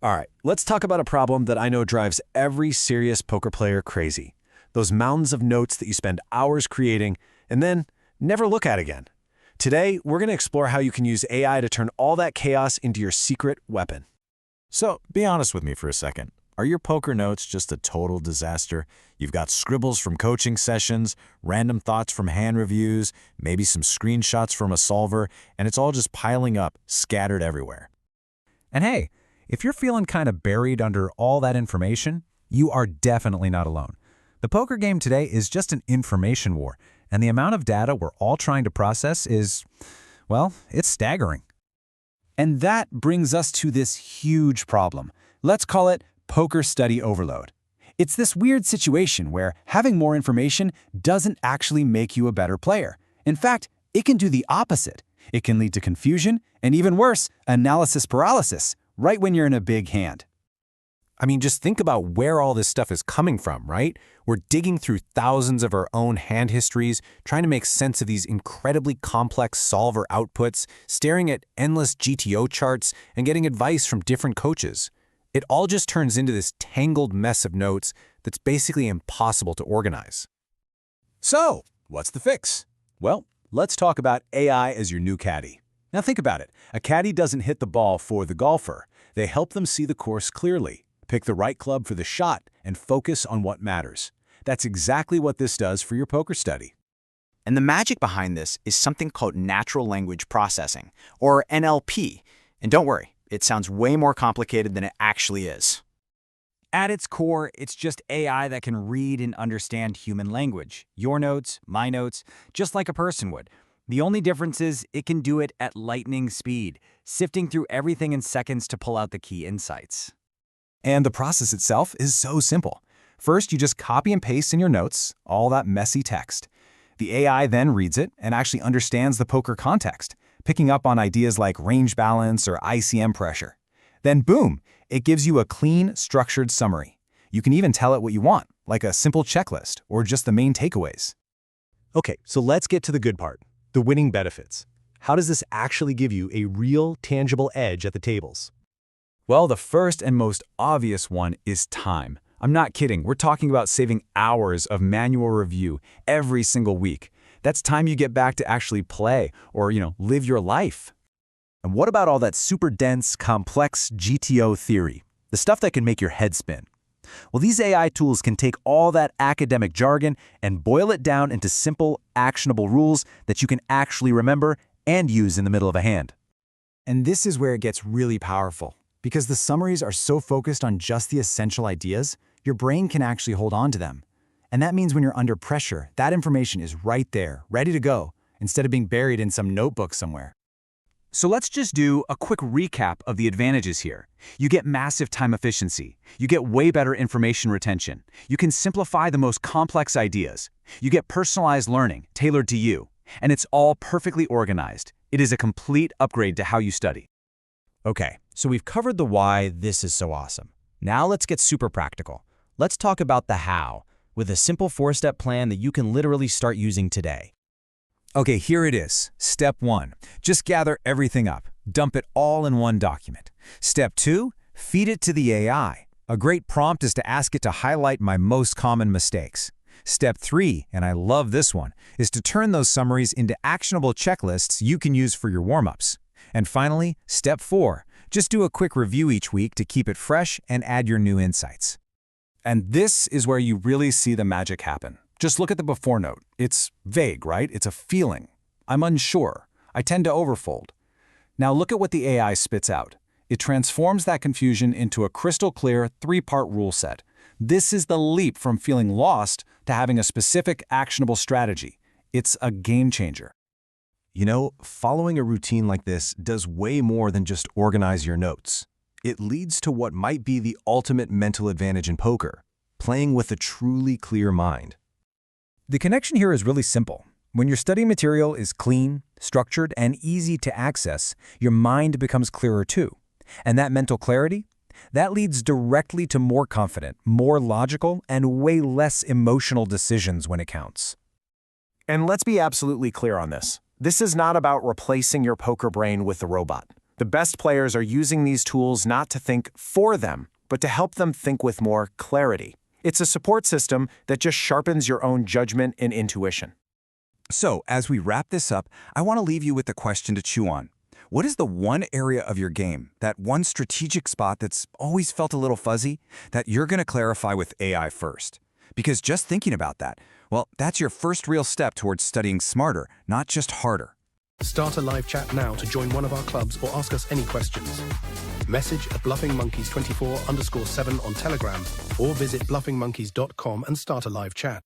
All right, let's talk about a problem that I know drives every serious poker player crazy. Those mountains of notes that you spend hours creating and then never look at again. Today, we're going to explore how you can use AI to turn all that chaos into your secret weapon. So, be honest with me for a second. Are your poker notes just a total disaster? You've got scribbles from coaching sessions, random thoughts from hand reviews, maybe some screenshots from a solver, and it's all just piling up, scattered everywhere. And hey, if you're feeling kind of buried under all that information, you are definitely not alone. The poker game today is just an information war, and the amount of data we're all trying to process is, well, it's staggering. And that brings us to this huge problem. Let's call it poker study overload. It's this weird situation where having more information doesn't actually make you a better player. In fact, it can do the opposite. It can lead to confusion and, even worse, analysis paralysis, right when you're in a big hand. I mean, just think about where all this stuff is coming from, right? We're digging through thousands of our own hand histories, trying to make sense of these incredibly complex solver outputs, staring at endless GTO charts, and getting advice from different coaches. It all just turns into this tangled mess of notes that's basically impossible to organize. So, what's the fix? Well, let's talk about AI as your new caddy. Now think about it. A caddy doesn't hit the ball for the golfer. They help them see the course clearly, pick the right club for the shot, and focus on what matters. That's exactly what this does for your poker study. And the magic behind this is something called natural language processing, or NLP. And don't worry, it sounds way more complicated than it actually is. At its core, it's just AI that can read and understand human language. Your notes, my notes, just like a person would. The only difference is it can do it at lightning speed, sifting through everything in seconds to pull out the key insights. And the process itself is so simple. First, you just copy and paste in your notes all that messy text. The AI then reads it and actually understands the poker context, picking up on ideas like range balance or ICM pressure. Then boom, it gives you a clean, structured summary. You can even tell it what you want, like a simple checklist or just the main takeaways. Okay, so let's get to the good part, the winning benefits. How does this actually give you a real, tangible edge at the tables? Well, the first and most obvious one is time. I'm not kidding. We're talking about saving hours of manual review every single week. That's time you get back to actually play or, live your life. And what about all that super dense, complex GTO theory? The stuff that can make your head spin. Well, these AI tools can take all that academic jargon and boil it down into simple, actionable rules that you can actually remember and use in the middle of a hand. And this is where it gets really powerful. Because the summaries are so focused on just the essential ideas, your brain can actually hold on to them. And that means when you're under pressure, that information is right there, ready to go, instead of being buried in some notebook somewhere. So let's just do a quick recap of the advantages here. You get massive time efficiency. You get way better information retention. You can simplify the most complex ideas. You get personalized learning, tailored to you. And it's all perfectly organized. It is a complete upgrade to how you study. Okay, so we've covered the why this is so awesome. Now let's get super practical. Let's talk about the how, with a simple 4-step plan that you can literally start using today. Okay, here it is. Step 1, just gather everything up. Dump it all in one document. Step 2, feed it to the AI. A great prompt is to ask it to highlight my most common mistakes. Step 3, and I love this one, is to turn those summaries into actionable checklists you can use for your warm-ups. And finally, step 4, just do a quick review each week to keep it fresh and add your new insights. And this is where you really see the magic happen. Just look at the before note. It's vague, right? It's a feeling. I'm unsure. I tend to overfold. Now look at what the AI spits out. It transforms that confusion into a crystal clear 3-part rule set. This is the leap from feeling lost to having a specific, actionable strategy. It's a game changer. Following a routine like this does way more than just organize your notes. It leads to what might be the ultimate mental advantage in poker, playing with a truly clear mind. The connection here is really simple. When your study material is clean, structured, and easy to access, your mind becomes clearer too. And that mental clarity? That leads directly to more confident, more logical, and way less emotional decisions when it counts. And let's be absolutely clear on this. This is not about replacing your poker brain with the robot. The best players are using these tools not to think for them, but to help them think with more clarity. It's a support system that just sharpens your own judgment and intuition. So, as we wrap this up, I want to leave you with a question to chew on. What is the one area of your game, that one strategic spot that's always felt a little fuzzy, that you're going to clarify with AI first? Because just thinking about that, well, that's your first real step towards studying smarter, not just harder. Start a live chat now to join one of our clubs or ask us any questions. Message at bluffingmonkeys24_7 on Telegram or visit bluffingmonkeys.com and start a live chat.